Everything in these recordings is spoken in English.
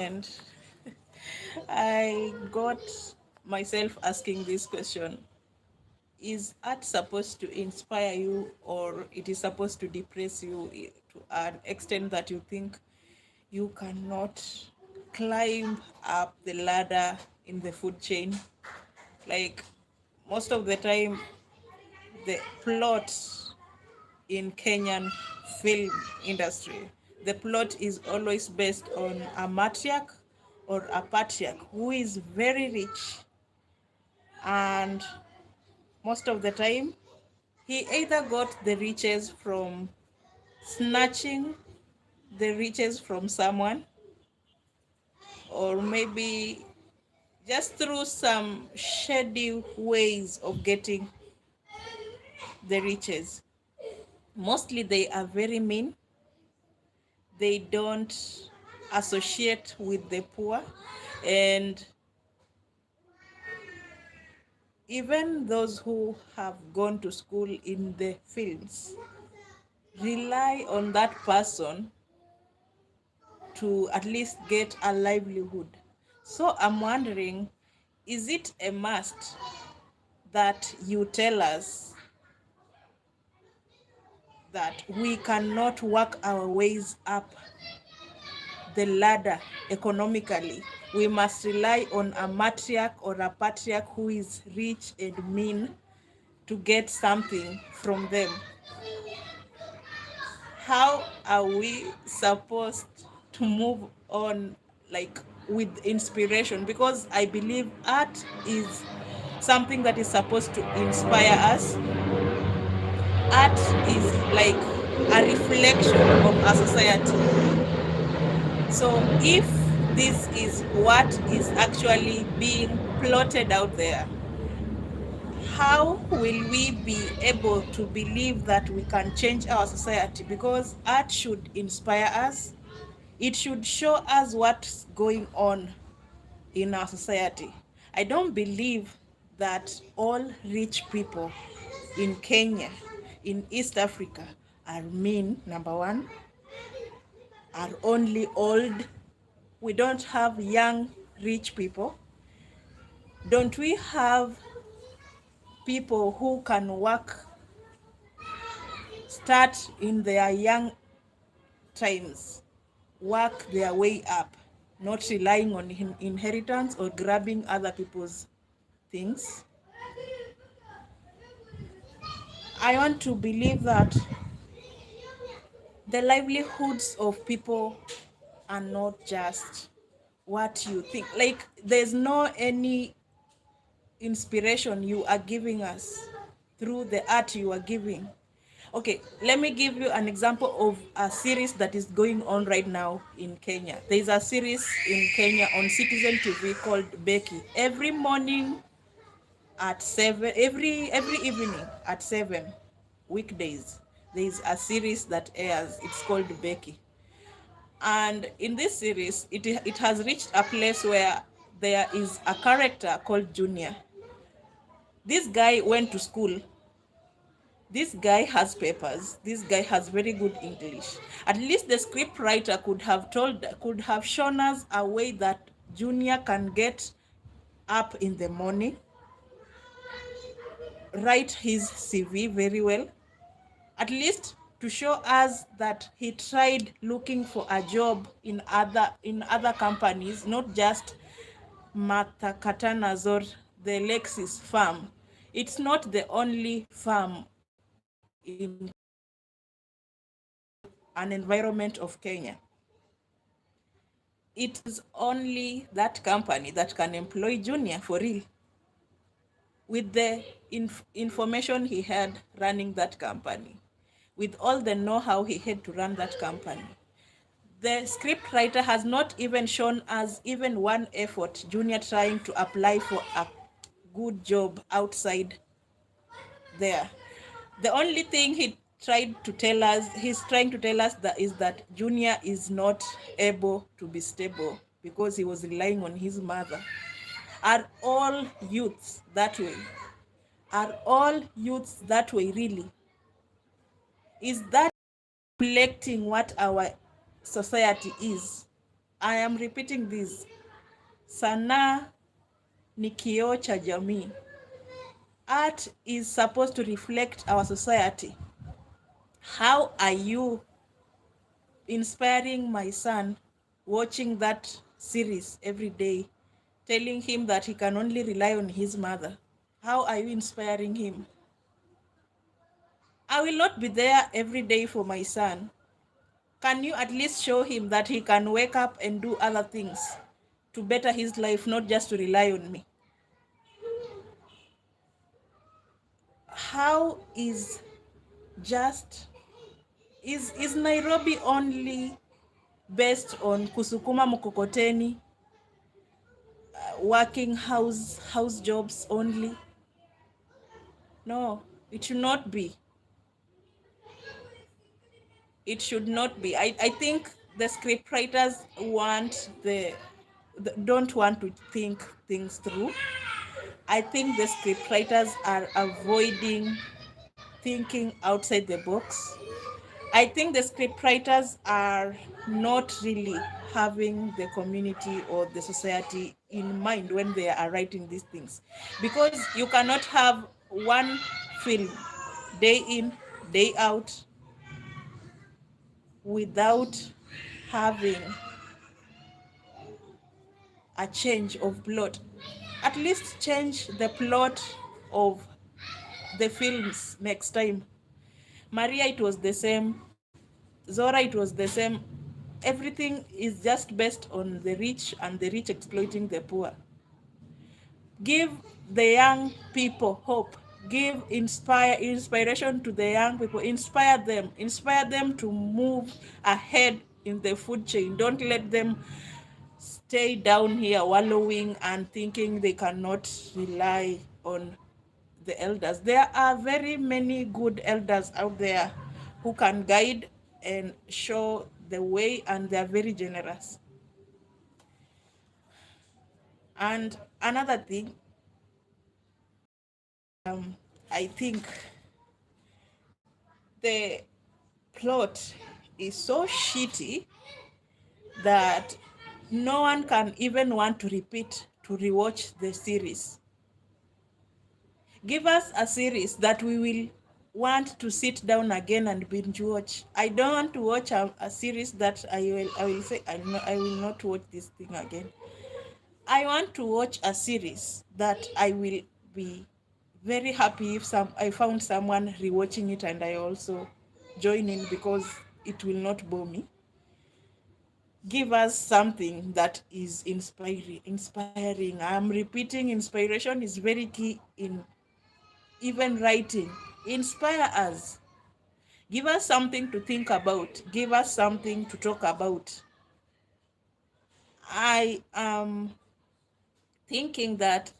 And I got myself asking this question: is art supposed to inspire you, or it is supposed to depress you to an extent that you think you cannot climb up the ladder in the food chain? Like, most of the time, the plot in Kenyan film industry, the plot is always based on a matriarch or a patriarch who is very rich, and most of the time he either got the riches from snatching the riches from someone, or maybe just through some shady ways of getting the riches. Mostly they are very mean. They don't associate with the poor, and even those who have gone to school in the fields rely on that person to at least get a livelihood. So I'm wondering, is it a must that you tell us that we cannot work our ways up the ladder economically? We must rely on a matriarch or a patriarch who is rich and mean to get something from them. How are we supposed to move on, like, with inspiration? Because I believe art is something that is supposed to inspire us. Art is like a reflection of our society. So if this is what is actually being plotted out there, how will we be able to believe that we can change our society? Because art should inspire us. It should show us what's going on in our society. I don't believe that all rich people in Kenya, in East Africa, are mean, number one, are only old. We don't have young rich people. Don't we have people who can work, start in their young times, work their way up, not relying on inheritance or grabbing other people's things? I want to believe that the livelihoods of people are not just what you think. Like, there's no any inspiration you are giving us through the art you are giving. Okay, let me give you an example of a series that is going on right now in Kenya. There is a series in Kenya on Citizen TV called Becky. Every morning at 7, every evening at 7 weekdays, there is a series that airs. It's called Becky. And in this series, it has reached a place where there is a character called Junior. This guy went to school. This guy has papers. This guy has very good English. At least the script writer could have shown us a way that Junior can get up in the morning, write his CV very well, at least to show us that he tried looking for a job in other companies, not just Martha Katana's or the Lexis farm. It's not the only farm in an environment of Kenya. It is only that company that can employ Junior for real, with the information he had running that company, with all the know-how he had to run that company. The script writer has not even shown us even one effort Junior trying to apply for a good job outside there. The only thing he's trying to tell us that is that Junior is not able to be stable because he was relying on his mother. Are all youths that way? Are all youths that way really? Is that reflecting what our society is? I am repeating this. Sanaa ni kioo cha jamii. Art is supposed to reflect our society. How are you inspiring my son watching that series every day, telling him that he can only rely on his mother? How are you inspiring him? I will not be there every day for my son. Can you at least show him that he can wake up and do other things to better his life, not just to rely on me? How just is Nairobi only based on kusukuma mkokoteni, working house jobs only? No, it should not be. It should not be. I think the script writers don't want to think things through. I think the script writers are avoiding thinking outside the box. I think the script writers are not really having the community or the society in mind when they are writing these things. Because you cannot have one film day in, day out without having a change of plot. At least change the plot of the films next time. Maria, it was the same. Zora, it was the same. Everything is just based on the rich and the rich exploiting the poor. Give the young people hope. Give inspiration to the young people. Inspire them to move ahead in the food chain. Don't let them stay down here wallowing and thinking they cannot rely on the elders. There are very many good elders out there who can guide and show the way, and they are very generous. And another thing, I think the plot is so shitty that no one can even want to rewatch the series. Give us a series that we will want to sit down again and binge watch. I don't want to watch a series that I will say I will not watch this thing again. I want to watch a series that I will be very happy if I found someone rewatching it and I also join in, because it will not bore me. Give us something that is inspiring. I'm repeating, inspiration is very key in even writing. Inspire us. Give us something to think about. Give us something to talk about. I am thinking that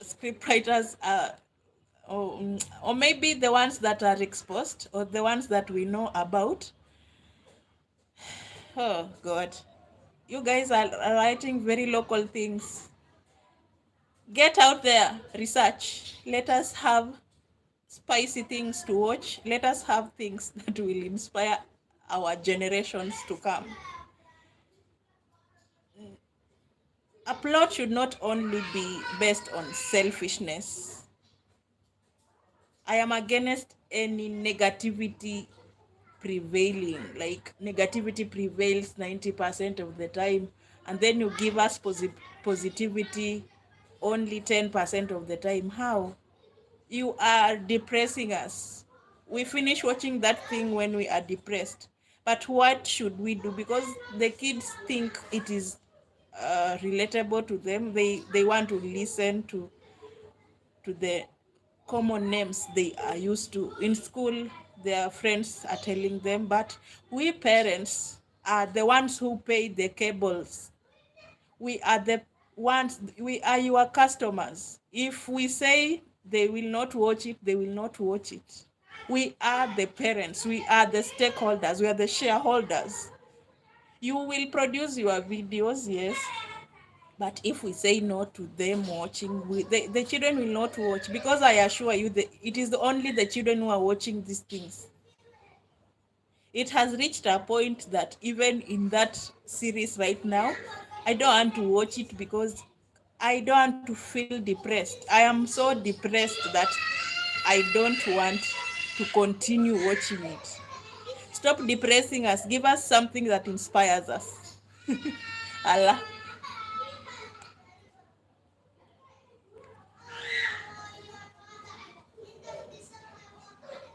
scriptwriters are, or maybe the ones that are exposed or the ones that we know about. Oh God, you guys are writing very local things. Get out there, research. Let us have spicy things to watch. Let us have things that will inspire our generations to come. A plot should not only be based on selfishness. I am against any negativity prevailing. Like, negativity prevails 90% of the time, and then you give us positivity only 10% of the time. How? You are depressing us. We finish watching that thing when we are depressed. But what should we do? Because the kids think it is relatable to them. They want to listen to the common names they are used to. In school, their friends are telling them, but we parents are the ones who pay the cables. We are your customers. If we say they will not watch it, they will not watch it. We are the parents, we are the stakeholders, we are the shareholders. You will produce your videos, yes, but if we say no to them watching, the children will not watch, because I assure you, it is only the children who are watching these things. It has reached a point that even in that series right now, I don't want to watch it because I don't want to feel depressed. I am so depressed that I don't want to continue watching it. Stop depressing us. Give us something that inspires us. Allah.